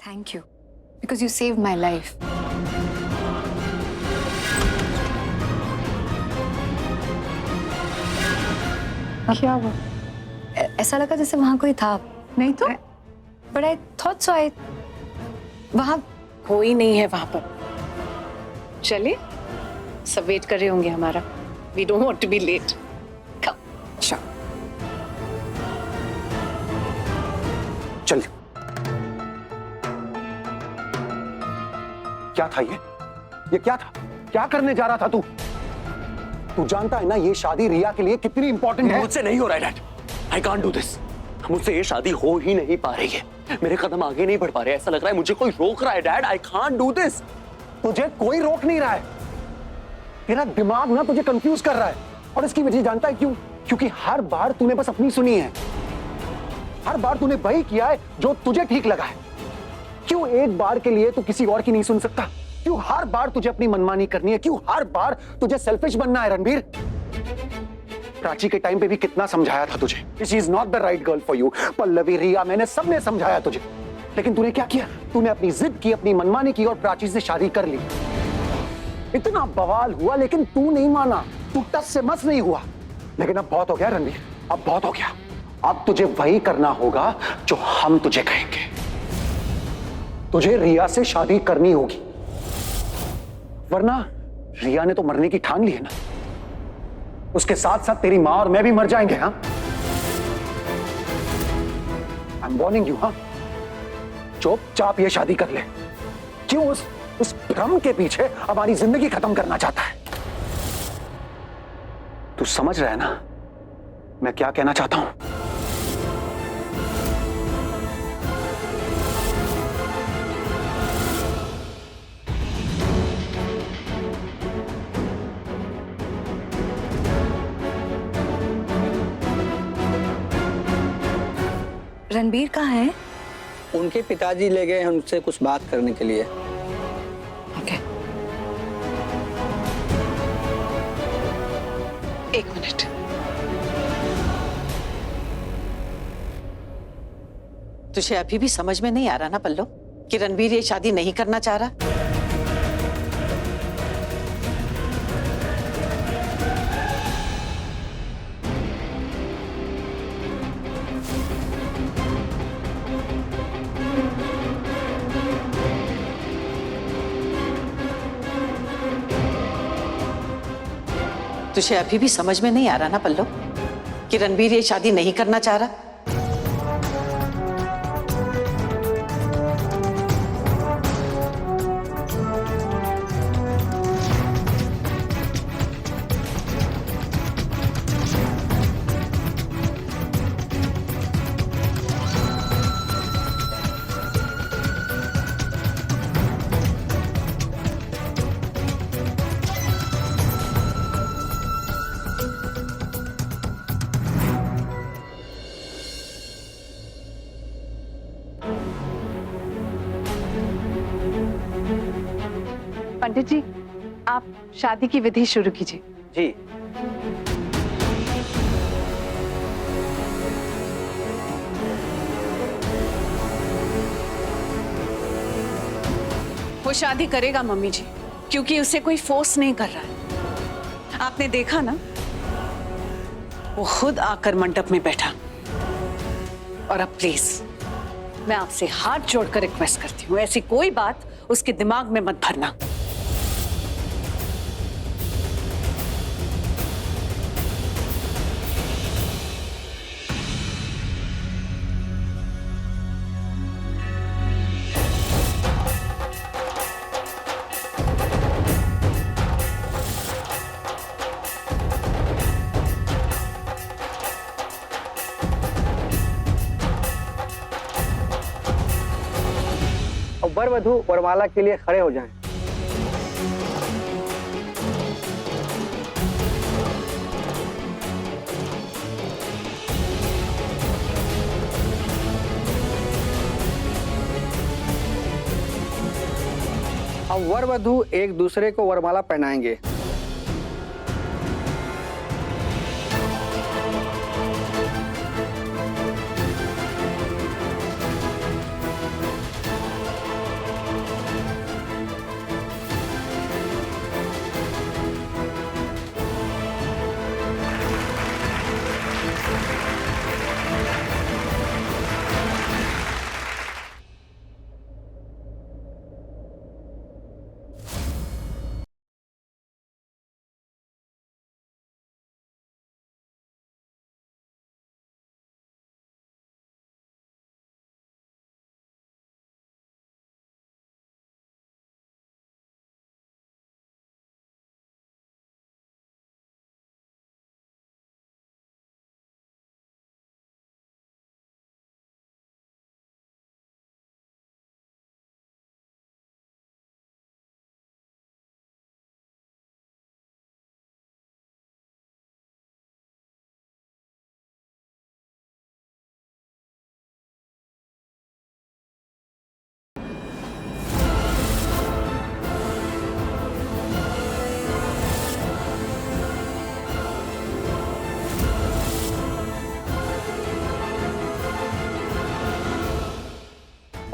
Thank you because you save my life. क्या हुआ? ऐसा लगा जैसे वहां कोई था। नहीं तो बट आई थॉट सो। आई वहां कोई नहीं है वहां पर। चलिए, सब वेट कर रहे होंगे हमारा। We don't want to be late. Sure. चल। क्या था ये क्या था? क्या करने जा रहा था तू? तू जानता है ना ये शादी रिया के लिए कितनी इंपॉर्टेंट है? मुझसे नहीं हो रहा है dad. I can't do this. मुझसे ये शादी हो ही नहीं पा रही है। मेरे कदम आगे नहीं बढ़ पा रहे। ऐसा लग रहा है मुझे कोई रोक रहा है dad. I can't do this. तुझे कोई रोक नहीं रहा है। तेरा दिमाग ना तुझे कंफ्यूज कर रहा है और इसकी वजह जानता है क्यों? क्योंकि हर बार तूने बस अपनी सुनी है। हर बार तूने वही किया है जो तुझे ठीक लगा है। क्यों एक बार के लिए तू किसी और की नहीं सुन सकता? क्यों हर बार तुझे अपनी मनमानी करनी है? क्यों हर बार तुझे सेल्फिश बनना है? रणबीर, प्राची के टाइम पे भी कितना समझाया था तुझे, she is not the right girl for you. Pallavi, Riya, मैंने सबने समझाया तुझे, लेकिन तूने क्या किया? तूने अपनी जिद की, अपनी मनमानी की और प्राची से शादी कर ली। इतना बवाल हुआ लेकिन तू नहीं माना, तू टस से मस नहीं हुआ। लेकिन अब बहुत हो गया रणबीर, अब बहुत हो गया। अब तुझे वही करना होगा जो हम तुझे कहेंगे। तुझे रिया से शादी करनी होगी, वरना रिया ने तो मरने की ठान ली है ना। उसके साथ साथ तेरी मां और मैं भी मर जाएंगे। हाँ, आई एम वार्निंग यू। हाँ, चुपचाप ये शादी कर ले। क्यों उस भ्रम के पीछे हमारी जिंदगी खत्म करना चाहता है? तू समझ रहा है ना मैं क्या कहना चाहता हूं? रणबीर कहाँ है? उनके पिताजी ले गए हैं उनसे कुछ बात करने के लिए। ओके। एक मिनट। तुझे अभी भी समझ में नहीं आ रहा ना पल्लो कि रणबीर ये शादी नहीं करना चाह रहा? तुझे अभी भी समझ में नहीं आ रहा ना पल्लो कि रणबीर ये शादी नहीं करना चाह रहा? पंडित जी, आप शादी की विधि शुरू कीजिए। जी। वो शादी करेगा मम्मी जी, क्योंकि उसे कोई फोर्स नहीं कर रहा है। आपने देखा ना, वो खुद आकर मंडप में बैठा। और अब प्लीज मैं आपसे हाथ जोड़कर रिक्वेस्ट करती हूँ, ऐसी कोई बात उसके दिमाग में मत भरना। अब वर वधू वरमाला के लिए खड़े हो जाएं। अब वर वधू एक दूसरे को वरमाला पहनाएंगे।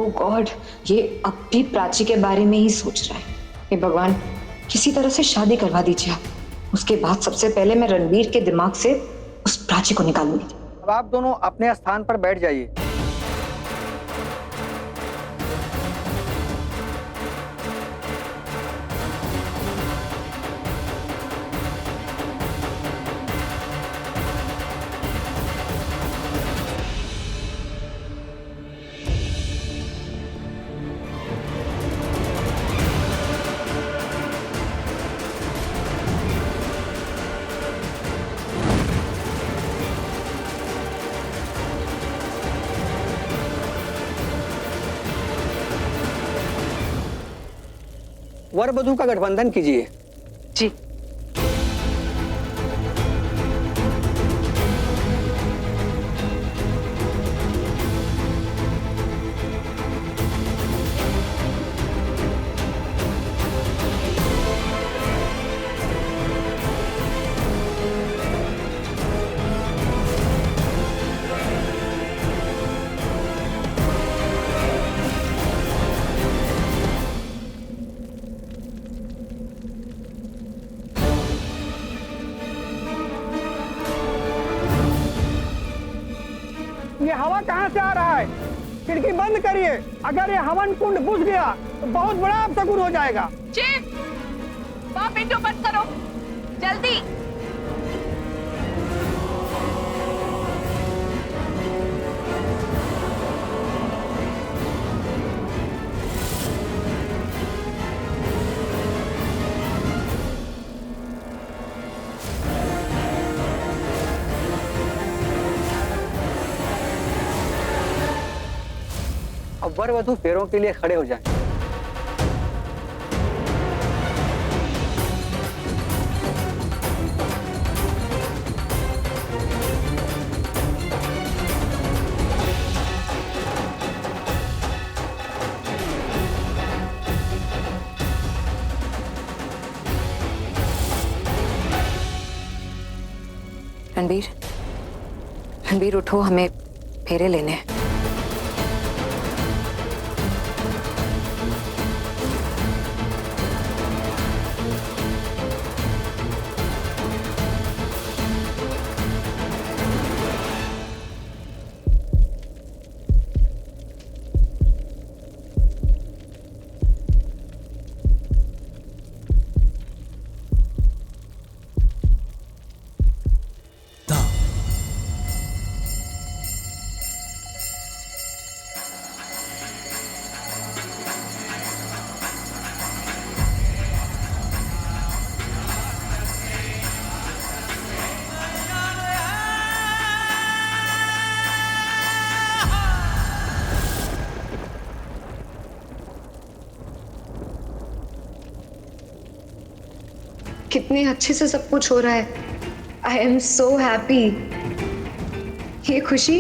ओ गॉड, ये अब भी प्राची के बारे में ही सोच रहा है। हे भगवान, किसी तरह से शादी करवा दीजिए आप। उसके बाद सबसे पहले मैं रणवीर के दिमाग से उस प्राची को निकालूंगी। अब आप दोनों अपने स्थान पर बैठ जाइए। वर वधू का गठबंधन कीजिए। जी। ये हवा कहाँ से आ रहा है? खिड़की बंद करिए। अगर ये हवन कुंड बुझ गया तो बहुत बड़ा अपशगुन हो जाएगा। चीफ, वहाँ विंडो बंद करो, जल्दी। अब वर वधू फेरों के लिए खड़े हो जाएं। रणबीर, रणबीर उठो, हमें फेरे लेने हैं। कितने अच्छे से सब कुछ हो रहा है। I am so happy. ये खुशी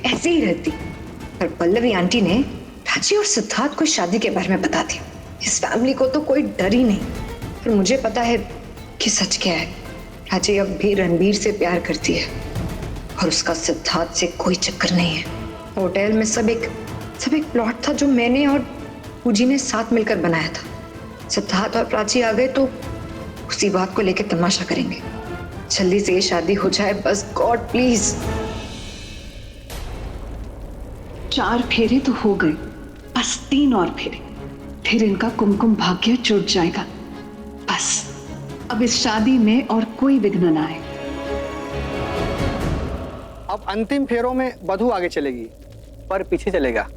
ऐसे ही रहती। पर पल्लवी आंटी ने प्राची और सिद्धार्थ को शादी के बारे में बता दिया। इस फैमिली को तो कोई डर ही नहीं। पर मुझे पता है कि सच क्या है। प्राची अब भी रणबीर से प्यार करती है और उसका सिद्धार्थ से कोई चक्कर नहीं है। होटल में सब एक प्लॉट था जो मैंने और पूजी ने साथ मिलकर बनाया था। सिद्धार्थ और प्राची आ गए तो उसी बात को लेकर तमाशा करेंगे। जल्दी से ये शादी हो जाए बस, गॉड प्लीज। 4 फेरे तो हो गए, बस 3 और फेरे, फिर इनका कुमकुम भाग्य जुट जाएगा। बस अब इस शादी में और कोई विघ्न ना आए। अब अंतिम फेरों में वधू आगे चलेगी, पर पीछे चलेगा।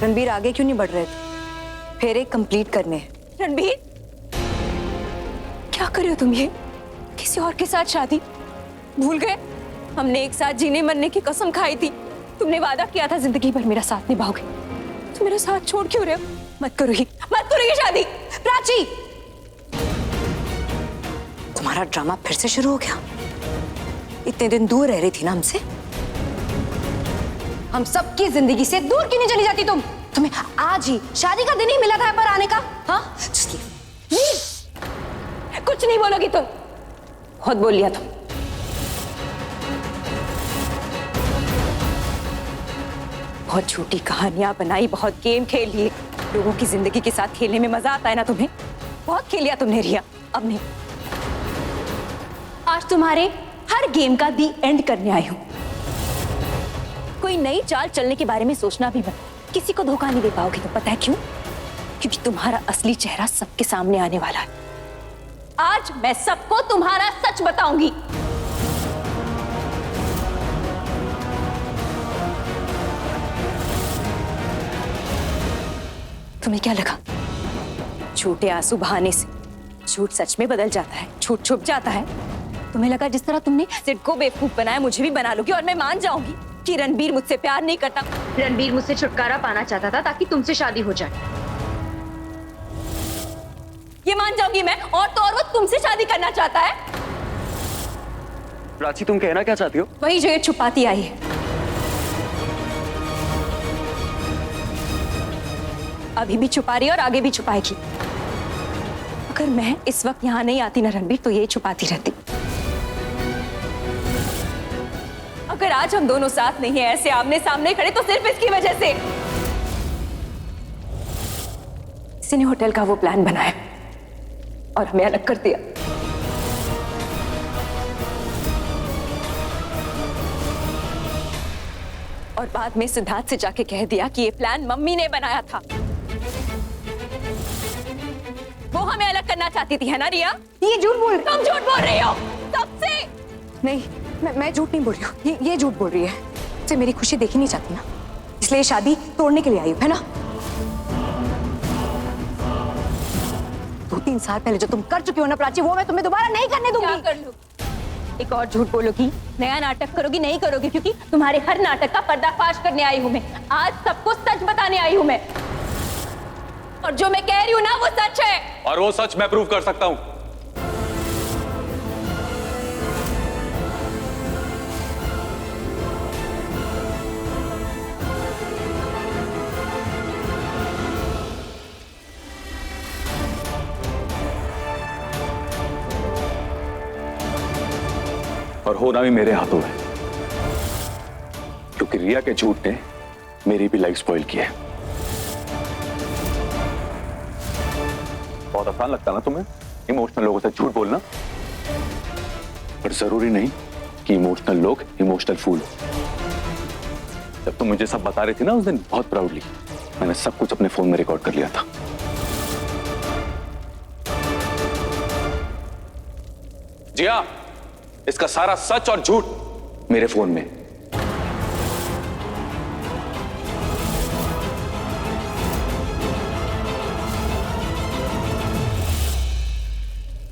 रणबीर आगे क्यों नहीं बढ़ रहे थे? फेरे कंप्लीट करने हैं। रणबीर, क्या कर रहे हो तुम ये? किसी और के साथ शादी? भूल गए हमने एक साथ जीने मरने की कसम खाई थी। तुमने वादा किया था जिंदगी भर मेरा साथ निभाओगे। तुम मेरा साथ छोड़ क्यों रहे हो? मत करो ये शादी। प्राची, तुम्हारा ड्रामा फिर से शुरू हो गया। इतने दिन दूर रह रही थी ना हमसे। हम सबकी जिंदगी से दूर क्यों नहीं चली जाती तुम? तुम्हें आज ही शादी का दिन ही मिला था पर आने का? हाँ, कुछ नहीं बोलोगी तुम। बहुत बोल लिया तुम। बहुत झूठी कहानियां बनाई, बहुत गेम खेल लिए। लोगों की जिंदगी के साथ खेलने में मजा आता है ना तुम्हें? बहुत खेल लिया तुमने रिया, अब नहीं। आज तुम्हारे हर गेम का दी एंड करने आई हूं। कोई नई चाल चलने के बारे में सोचना भी मत। किसी को धोखा नहीं दे पाओगे। तो पता है क्यों? क्योंकि तुम्हारा असली चेहरा सबके सामने आने वाला है। आज मैं सबको तुम्हारा सच बताऊंगी। तुम्हें क्या लगा झूठे आंसू बहाने से झूठ सच में बदल जाता है, झूठ छुप जाता है? तुम्हें लगा जिस तरह तुमने सिड को बेवकूफ बनाया मुझे भी बना लोगी और मैं मान जाऊंगी कि रणबीर मुझसे प्यार नहीं करता। रणबीर मुझसे छुटकारा पाना चाहता था ताकि तुमसे शादी हो जाए। ये मान जाऊंगी मैं, और तो और वो तुमसे शादी करना चाहता है। प्राची, तुम कहना क्या चाहती हो? वही जो ये छुपाती आई है। अभी भी छुपा रही है और आगे भी छुपाएगी। अगर मैं इस वक्त यहां नहीं आती ना रणबीर, तो ये छुपाती रहती। अगर आज हम दोनों साथ नहीं है, ऐसे आमने सामने खड़े, तो सिर्फ इसकी वजह से। किसी ने होटल का वो प्लान बनाया और हमें अलग कर दिया। और बाद में सिद्धार्थ से जाके कह दिया कि ये प्लान मम्मी ने बनाया था। वो हमें अलग करना चाहती थी, है ना रिया? ये झूठ बोल रही। तुम झूठ बोल रही हो सबसे। नहीं, मैं झूठ नहीं बोल रही हूँ। ये झूठ बोल रही है। उसे मेरी खुशी देखी नहीं चाहती ना, इसलिए शादी तोड़ने के लिए आई हूँ, है ना? 2-3 साल पहले जो तुम कर चुकी हो ना प्राची, वो मैं तुम्हें दोबारा नहीं करने दूंगी। क्या कर लूं? एक और झूठ बोलोगी, नया नाटक करोगी? नहीं करोगी, क्योंकि तुम्हारे हर नाटक का पर्दाफाश करने आई हूं मैं। आज सबको सच बताने आई हूं मैं, और जो मैं कह रही हूं ना वो सच है। और वो सच मैं प्रूव कर सकता हूं। और होना भी मेरे हाथों है, क्योंकि रिया के झूठ ने मेरी भी लाइफ स्पॉइल की है। बहुत आसान लगता ना तुम्हें इमोशनल लोगों से झूठ बोलना, पर जरूरी नहीं कि इमोशनल लोग इमोशनल फूल हो। जब तुम मुझे सब बता रही थी ना उस दिन, बहुत प्राउडली मैंने सब कुछ अपने फोन में रिकॉर्ड कर लिया था। जी हाँ, इसका सारा सच और झूठ मेरे फोन में।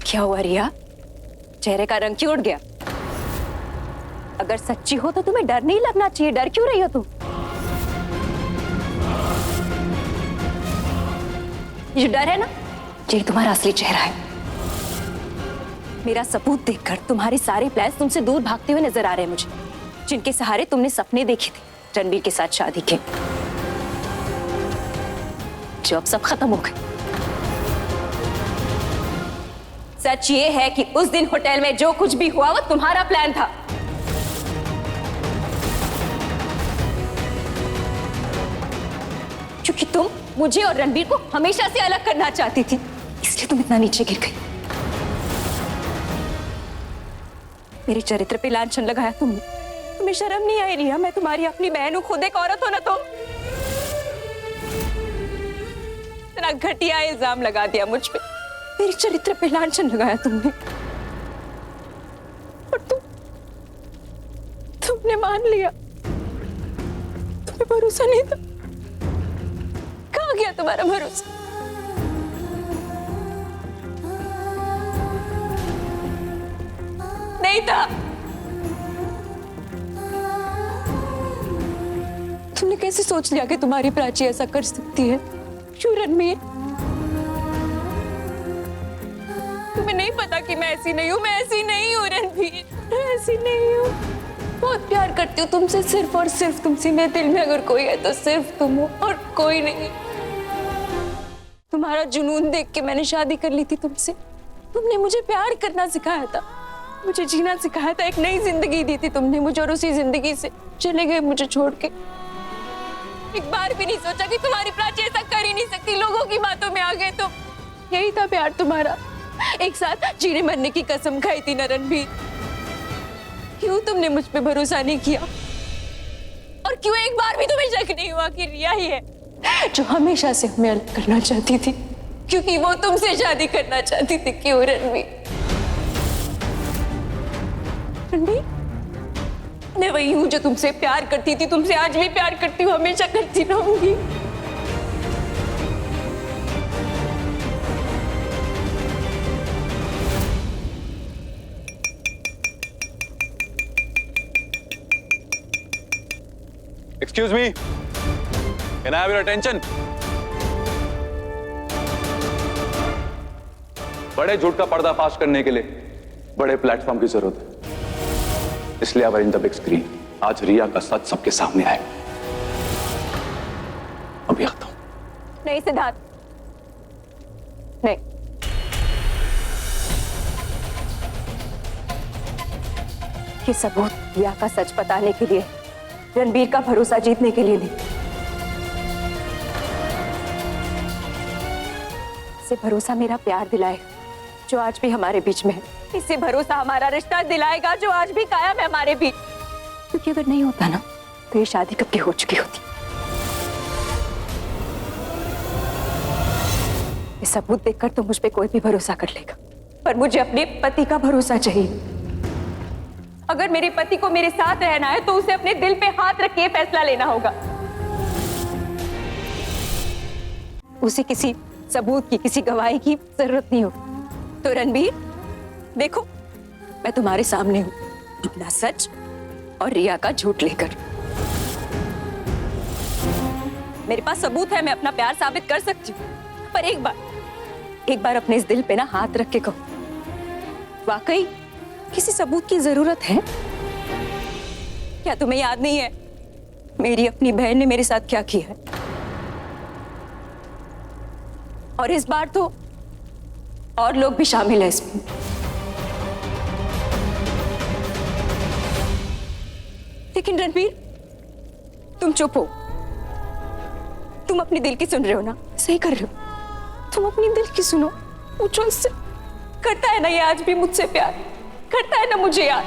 क्या हुआ रिया? चेहरे का रंग क्यों उड़ गया? अगर सच्ची हो तो तुम्हें डर नहीं लगना चाहिए। डर क्यों रही हो तुम? ये जो डर है ना, ये तुम्हारा असली चेहरा है। मेरा सबूत देखकर तुम्हारे सारे प्लान्स तुमसे दूर भागते हुए नजर आ रहे हैं मुझे, जिनके सहारे तुमने सपने देखे थे रणबीर के साथ शादी के, जो अब सब खत्म हो गए। सच ये है कि उस दिन होटल में जो कुछ भी हुआ वो तुम्हारा प्लान था। क्योंकि तुम मुझे और रणबीर को हमेशा से अलग करना चाहती थी, इसलिए तुम इतना नीचे गिर गई। मेरे चरित्र पे लांछन लगाया तुमने। तुम्हें शर्म नहीं आई रिया? मैं तुम्हारी अपनी बहन हूं, खुद एक औरत हो ना तुम। इतना घटिया इल्जाम लगा दिया मुझ पे, मेरे चरित्र पे लांछन लगाया तुमने, और तुमने मान लिया। तुम्हें भरोसा नहीं था, गया तुम्हारा भरोसा। नहीं था। तुमने कैसे सोच लिया कि तुम्हारी प्राची ऐसा कर सकती है? क्यों रणवीर? तुम्हें नहीं पता कि मैं ऐसी नहीं हूँ? मैं ऐसी नहीं हूँ रणवीर, मैं ऐसी नहीं हूँ। बहुत प्यार करती हूँ तुमसे, सिर्फ और सिर्फ तुमसे। मेरे दिल में अगर कोई है तो सिर्फ तुम हो और कोई नहीं। तुम्हारा जुनून देख के मैंने शादी कर ली थी तुमसे। तुमने मुझे प्यार करना सिखाया था, मुझे जीना सिखाया था, एक नई जिंदगी दी थी तुमने मुझे, और उसी जिंदगी से चले गए मुझे छोड़ के। एक बार भी नहीं सोचा कि तुम्हारी प्राची ऐसा कर ही नहीं सकती, लोगों की बातों में आ गए तो। यही था प्यार तुम्हारा, एक साथ जीने मरने की कसम खाई थी ना रणवीर। क्यों तुमने मुझ पे भरोसा नहीं किया? और क्यों एक बार भी तुम्हें शक नहीं हुआ कि रिया ही है जो हमेशा से हमें अलग करना चाहती थी, क्योंकि वो तुमसे शादी करना चाहती थी? क्यों रणवीर? रणवीर, मैं वही हूं जो तुमसे प्यार करती थी, तुमसे आज भी प्यार करती हूँ, हमेशा करती रहूंगी। Excuse me, can I have your attention? बड़े झूठ का पर्दाफाश करने के लिए बड़े प्लेटफॉर्म की जरूरत है, इसलिए अब इन द बिग स्क्रीन आज रिया का सच सबके सामने आए। अभी आता हूं। नहीं सिद्धार्थ, नहीं। ये सबूत रिया का सच बताने के लिए, रणबीर का भरोसा जीतने के लिए नहीं। इसे भरोसा मेरा प्यार दिलाए जो आज भी हमारे बीच में है। इससे भरोसा हमारा रिश्ता दिलाएगा जो आज भी कायम है हमारे बीच। क्योंकि अगर नहीं होता ना तो ये शादी कब की हो चुकी होती। ये सबूत देखकर तो मुझ पे कोई भी भरोसा कर लेगा, पर मुझे अपने पति का भरोसा चाहिए। अगर मेरे पति को मेरे साथ रहना है तो उसे अपने दिल पे हाथ रख के फैसला लेना होगा। उसे किसी सबूत की, किसी गवाही की जरूरत नहीं हो। तो रणबीर देखो, मैं तुम्हारे सामने हूं, अपना सच और रिया का झूठ लेकर। मेरे पास सबूत है, मैं अपना प्यार साबित कर सकती हूँ, पर एक बार अपने इस दिल पे ना हाथ रख के कहो, वाकई किसी सबूत की जरूरत है? क्या तुम्हें याद नहीं है मेरी अपनी बहन ने मेरे साथ क्या किया है? और इस बार तो और लोग भी शामिल हैं इसमें। लेकिन रणबीर, तुम चुप हो। तुम अपने दिल की सुन रहे हो ना? सही कर रहे हो, तुम अपनी दिल की सुनो, पूछो इससे, करता है ना ये आज भी मुझसे प्यार? करता है ना मुझे याद?